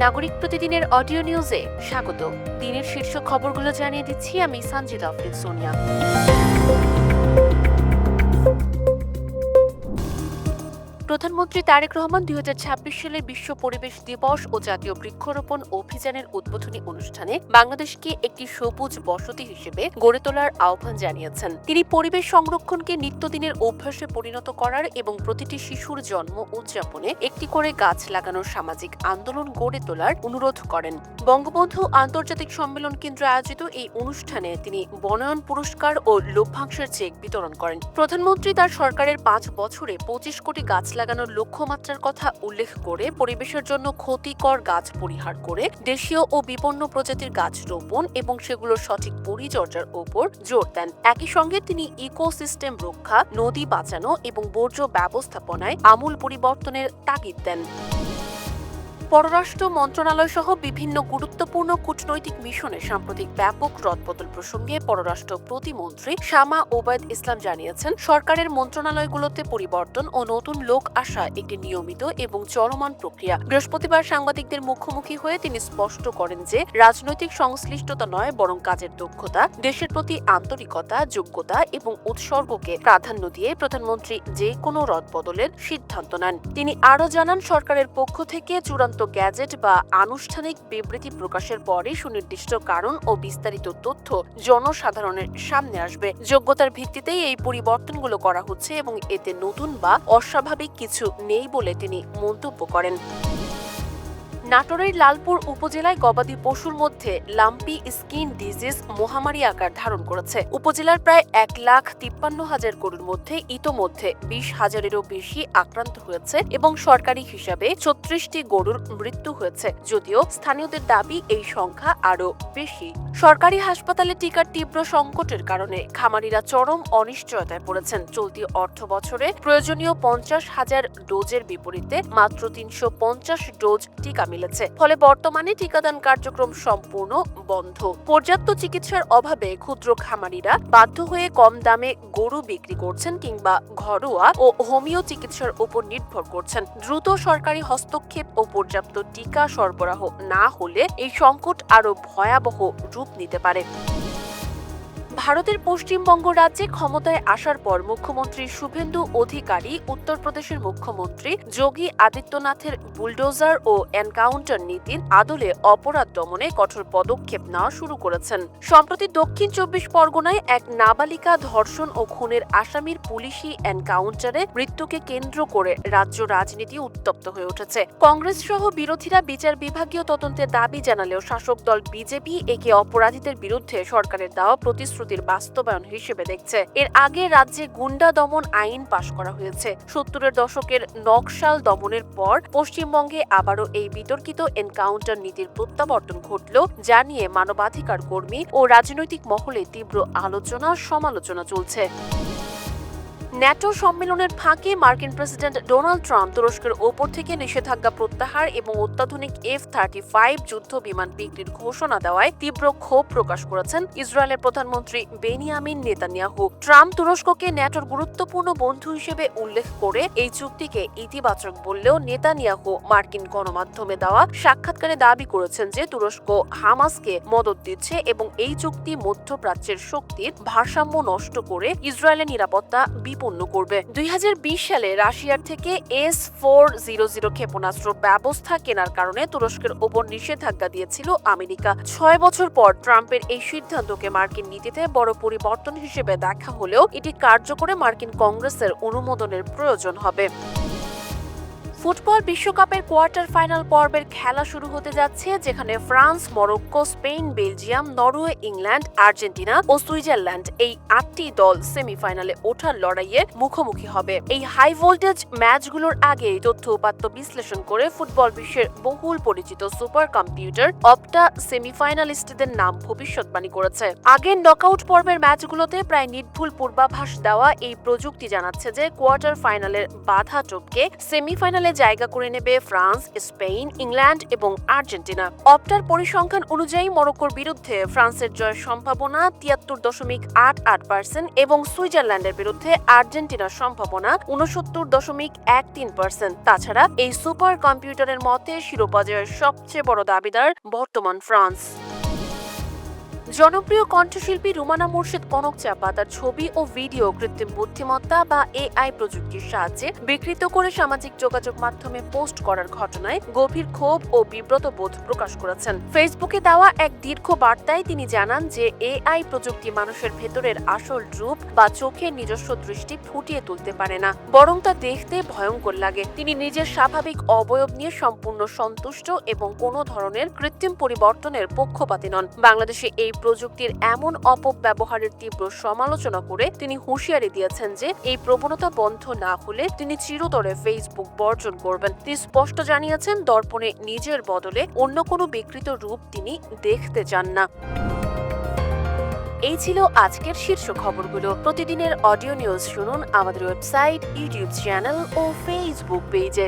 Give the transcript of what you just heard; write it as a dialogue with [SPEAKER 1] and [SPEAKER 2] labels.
[SPEAKER 1] নাগরিক প্রতিদিনের অডিও নিউজে স্বাগত। দিনের শীর্ষ খবরগুলো জানিয়ে দিচ্ছি আমি সঞ্জিত আফরিন সোনিয়া। প্রধানমন্ত্রী তারেক রহমান ২০২৬ সালের বিশ্ব পরিবেশ দিবস ও জাতীয় বৃক্ষরোপণ অভিযানের উদ্বোধনী অনুষ্ঠানে বাংলাদেশকে একটি সবুজ বসতি হিসেবে গড়ে তোলার আহ্বান জানিয়েছেন। তিনি পরিবেশ সংরক্ষণকে নিত্যদিনের অভ্যাসে পরিণত করার এবং প্রতিটি শিশুর জন্ম উদযাপনে একটি করে গাছ লাগানোর সামাজিক আন্দোলন গড়ে তোলার অনুরোধ করেন। বঙ্গবন্ধু আন্তর্জাতিক সম্মেলন কেন্দ্রে আয়োজিত এই অনুষ্ঠানে তিনি বনায়ন পুরস্কার ও লভ্যাংশের চেক বিতরণ করেন। প্রধানমন্ত্রী তার সরকারের ৫ বছরে ২৫ কোটি গাছ লাগানোর লক্ষ্যমাত্রার কথা উল্লেখ করে পরিবেশের জন্য ক্ষতিকর গাছ পরিহার করে দেশীয় ও বিপন্ন প্রজাতির গাছ রোপণ এবং সেগুলোর সঠিক পরিচর্যার উপর জোর দেন। একই সঙ্গে তিনি ইকোসিস্টেম রক্ষা, নদী বাঁচানো এবং বর্জ্য ব্যবস্থাপনায় আমূল পরিবর্তনের তাগিদ দেন। পররাষ্ট্র মন্ত্রণালয় সহ বিভিন্ন গুরুত্বপূর্ণ কূটনৈতিক মিশনে সাম্প্রতিক ব্যাপক রদবদল প্রসঙ্গে পররাষ্ট্র প্রতিমন্ত্রী শামা ওবায়দ ইসলাম জানিয়েছেন, সরকারের মন্ত্রণালয়গুলোতে পরিবর্তন ও নতুন লোক আসা একটি নিয়মিত এবং চলমান প্রক্রিয়া। বৃহস্পতিবার সাংবাদিকদের মুখোমুখি হয়ে তিনি স্পষ্ট করেন যে রাজনৈতিক সংশ্লিষ্টতা নয়, বরং কাজের দক্ষতা, দেশের প্রতি আন্তরিকতা, যোগ্যতা এবং উৎসর্গকে প্রাধান্য দিয়ে প্রধানমন্ত্রী যে কোনো রদবদলের সিদ্ধান্ত নেন। তিনি আরও জানান, সরকারের পক্ষ থেকে চূড়ান্ত গ্যাজেট বা আনুষ্ঠানিক বিবৃতি প্রকাশের পরে সুনির্দিষ্ট কারণ ও বিস্তারিত তথ্য জনসাধারণের সামনে আসবে। যোগ্যতার ভিত্তিতেই এই পরিবর্তনগুলো করা হচ্ছে এবং এতে নতুন বা অস্বাভাবিক কিছু নেই বলে তিনি মন্তব্য করেন। নাটোরের লালপুর উপজেলায় গবাদি পশুর মধ্যে লাম্পি স্কিন ডিজিজ মহামারী আকার ধারণ করেছে। উপজেলার প্রায় ১,৫৩,০০০ গরুর মধ্যে ইতোমধ্যে ২০,০০০-এরও বেশি আক্রান্ত হয়েছে এবং সরকারি হিসাবে ৩৬টি গরুর মৃত্যু হয়েছে, যদিও স্থানীয়দের দাবি এই সংখ্যা আরও বেশি। সরকারি হাসপাতালে টিকার তীব্র সংকটের কারণে খামারিরা চরম অনিশ্চয়তায় পড়েছেন। চলতি অর্থ বছরে প্রয়োজনীয় ৫০,০০০ ডোজের বিপরীতে মাত্র ৩৫০ ডোজ টিকা মিলেছে। ফলে বর্তমানে টিকাদান কার্যক্রম সম্পূর্ণ বন্ধ। পর্যাপ্ত চিকিৎসার অভাবে ক্ষুদ্র খামারিরা বাধ্য হয়ে কম দামে গরু বিক্রি করছেন কিংবা ঘরোয়া ও হোমিও চিকিৎসার উপর নির্ভর করছেন। দ্রুত সরকারি হস্তক্ষেপ ও পর্যাপ্ত টিকা সরবরাহ না হলে এই সংকট আরও ভয়াবহ রূপ নিতে পারে। ভারতের পশ্চিমবঙ্গ রাজ্যে ক্ষমতায় আসার পর মুখ্যমন্ত্রী শুভেন্দু অধিকারী উত্তরপ্রদেশের মুখ্যমন্ত্রী যোগী আদিত্যনাথের বুলডোজার ও এনকাউন্টার নীতির আদলে অপরাধ দমনে কঠোর পদক্ষেপ নেওয়া শুরু করেছেন। সম্প্রতি দক্ষিণ ২৪ পরগনায় এক নাবালিকা ধর্ষণ ও খুনের আসামির পুলিশি এনকাউন্টারে মৃত্যুকে কেন্দ্র করে রাজ্য রাজনীতি উত্তপ্ত হয়ে উঠেছে। কংগ্রেস সহ বিরোধীরা বিচার বিভাগীয় তদন্তের দাবি জানালেও শাসক দল বিজেপি একে অপরাধীদের বিরুদ্ধে সরকারের দেওয়া প্রতিশ্রুতির বাস্তবায়ন হিসেবে দেখছে। এর আগে রাজ্যে গুন্ডা দমন আইন পাশ করা হয়েছে। ৭০-এর দশকের নকশাল দমনের পর পশ্চিমবঙ্গে আবারও এই বিতর্কিত এনকাউন্টার নীতির প্রত্যাবর্তন ঘটল, যা নিয়ে মানবাধিকার কর্মী ও রাজনৈতিক মহলে তীব্র আলোচনা সমালোচনা চলছে। ন্যাটো সম্মেলনের ফাঁকে মার্কিন প্রেসিডেন্ট ডোনাল্ড ট্রাম্প তুরস্কের ওপর থেকে নিষেধাজ্ঞা প্রত্যাহার এবং অত্যাধুনিক F-35 যুদ্ধ বিমান বিক্রির ঘোষণা দেওয়ায় তীব্র ক্ষোভ প্রকাশ করেছেন ইসরায়েলের প্রধানমন্ত্রী বেনিয়ামিন নেতানিয়াহু। ট্রাম্প তুরস্ককে ন্যাটোর গুরুত্বপূর্ণ বন্ধু হিসেবে উল্লেখ করে এই চুক্তিকে ইতিবাচক বললেও নেতানিয়াহু মার্কিন গণমাধ্যমে দেওয়া সাক্ষাৎকারে দাবি করেছেন যে তুরস্ক হামাসকে মদদ দিচ্ছে এবং এই চুক্তি মধ্যপ্রাচ্যের শক্তির ভারসাম্য নষ্ট করে ইসরায়েলের নিরাপত্তা বিপন্ন করবে। ২০২০ সালে রাশিয়ার থেকে S-400 ক্ষেপণাস্ত্র ব্যবস্থা কেনার কারণে তুরস্কের ওপর নিষেধাজ্ঞা দিয়েছিল আমেরিকা। ৬ বছর পর ট্রাম্পের এই সিদ্ধান্তকে মার্কিন নীতিতে বড় পরিবর্তন হিসেবে দেখা হলেও এটি কার্যকরে মার্কিন কংগ্রেসের অনুমোদনের প্রয়োজন হবে। ফুটবল বিশ্বকাপের কোয়ার্টার ফাইনাল পর্বের খেলা শুরু হতে যাচ্ছে, যেখানে France, Morocco, Spain, Belgium, Norway, England, Argentina ও সুইজারল্যান্ড এই ৮টি দল সেমিফাইনালে ওঠার লড়াইয়ে মুখোমুখি হবে। এই হাই ভোল্টেজ ম্যাচগুলোর আগে তথ্য উপাত্ত বিশ্লেষণ করে ফুটবল বিশ্বের বহুল পরিচিত সুপার কম্পিউটার অপটা সেমিফাইনালিস্টদের নাম ভবিষ্যৎবাণী করেছে। আগের নকআউট পর্বের ম্যাচগুলোতে প্রায় নির্ভুল পূর্বাভাস দেওয়া এই প্রযুক্তি জানাচ্ছে যে কোয়ার্টার ফাইনালের বাধা টপকে সেমিফাইনালে টেবিলে জায়গা করে নেবে ফ্রান্স, স্পেন, ইংল্যান্ড এবং আর্জেন্টিনা। অপটার পরিসংখ্যান অনুযায়ী মরক্কোর বিরুদ্ধে ফ্রান্সের জয়ের সম্ভাবনা 73.88% এবং সুইজারল্যান্ডের বিরুদ্ধে আর্জেন্টিনার সম্ভাবনা 69.13%। তাছাড়া এই সুপার কম্পিউটারের মতে শিরোপা জয়ের সবচেয়ে বড় দাবিদার বর্তমান ফ্রান্স। জনপ্রিয় কণ্ঠশিল্পী রুমানা মুর্শিদ কনক চাপা তার ছবি ও ভিডিও কৃত্রিম বুদ্ধিমত্তা বা এআই প্রযুক্তির সাহায্যে বিকৃত করে সামাজিক যোগাযোগ মাধ্যমে পোস্ট করার ঘটনায় গভীর ক্ষোভ ও বিব্রত বোধ প্রকাশ করেছেন। ফেসবুকে দেওয়া এক দীর্ঘ বার্তায় তিনি জানান যে এআই প্রযুক্তি মানুষের ভেতরের আসল রূপ বা চোখের নিজস্ব দৃষ্টি ফুটিয়ে তুলতে পারে না, বরং তা দেখতে ভয়ঙ্কর লাগে। তিনি নিজের স্বাভাবিক অবয়ব নিয়ে সম্পূর্ণ সন্তুষ্ট এবং কোনো ধরনের কৃত্রিম পরিবর্তনের পক্ষপাতী নন। বাংলাদেশে এই প্রযুক্তির এমন অপব্যবহারের তীব্র সমালোচনা করে তিনি হুঁশিয়ারি দিয়েছেন যে এই প্রবণতা বন্ধ না হলে তিনি চিরতরে ফেসবুক বর্জন করবেন। তিনি স্পষ্ট জানিয়েছেন দর্পণে নিজের বদলে অন্য কোনো বিকৃত রূপ তিনি দেখতে চান না। এই ছিল আজকের শীর্ষ খবরগুলো। প্রতিদিনের অডিও নিউজ শুনুন আমাদের ওয়েবসাইট, ইউটিউব চ্যানেল ও ফেসবুক পেজে।